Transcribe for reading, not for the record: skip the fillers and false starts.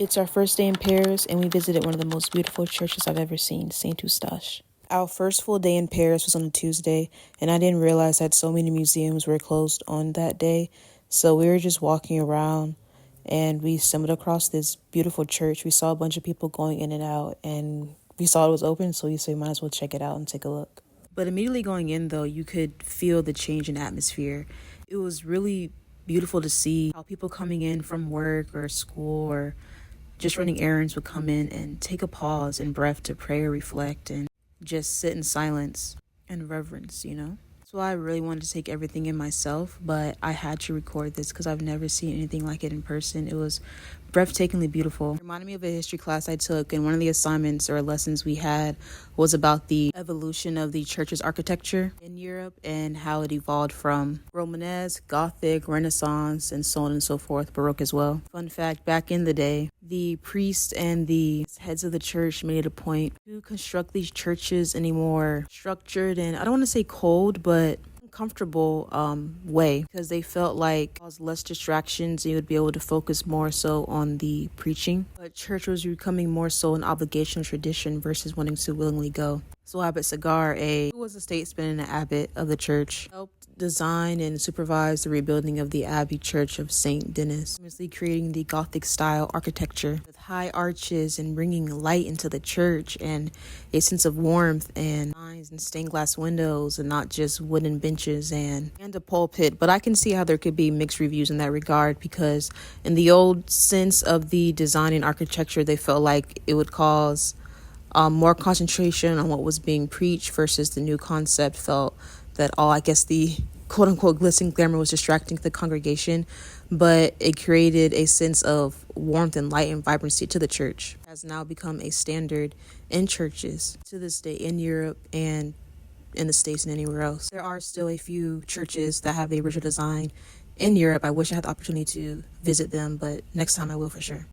It's our first day in Paris, and we visited one of the most beautiful churches I've ever seen, Saint Eustache. Our first full day in Paris was on a Tuesday, and I didn't realize that so many museums were closed on that day. So we were just walking around, and we stumbled across this beautiful church. We saw a bunch of people going in and out, and we saw it was open, so we said we might as well check it out and take a look. But immediately going in, though, you could feel the change in atmosphere. It was really beautiful to see how people coming in from work or school or just running errands would come in and take a pause and breath to pray or reflect and just sit in silence and reverence. So I really wanted to take everything in myself, but I had to record this because I've never seen anything like it in person. It was breathtakingly beautiful. It reminded me of a history class I took, and one of the assignments or lessons we had was about the evolution of the church's architecture in Europe and how it evolved from Romanesque, Gothic, Renaissance, and so on and so forth, Baroque as well. Fun fact, back in the day, the priests and the heads of the church made it a point to construct these churches in a more structured and, I don't want to say cold, but comfortable way, because they felt like there was less distractions and you would be able to focus more so on the preaching. But church was becoming more so an obligation or tradition versus wanting to willingly go. So Abbot Segar, who was a statesman and an abbot of the church, helped design and supervise the rebuilding of the Abbey Church of St. Denis, famously creating the Gothic style architecture with high arches and bringing light into the church and a sense of warmth and signs and stained glass windows and not just wooden benches and a pulpit. But I can see how there could be mixed reviews in that regard, because in the old sense of the design and architecture, they felt like it would cause more concentration on what was being preached, versus the new concept felt that the quote-unquote glitz and glamour was distracting the congregation, but it created a sense of warmth and light and vibrancy to the church. It has now become a standard in churches to this day in Europe and in the States and anywhere else. There are still a few churches that have the original design in Europe. I wish I had the opportunity to visit them, but next time I will for sure.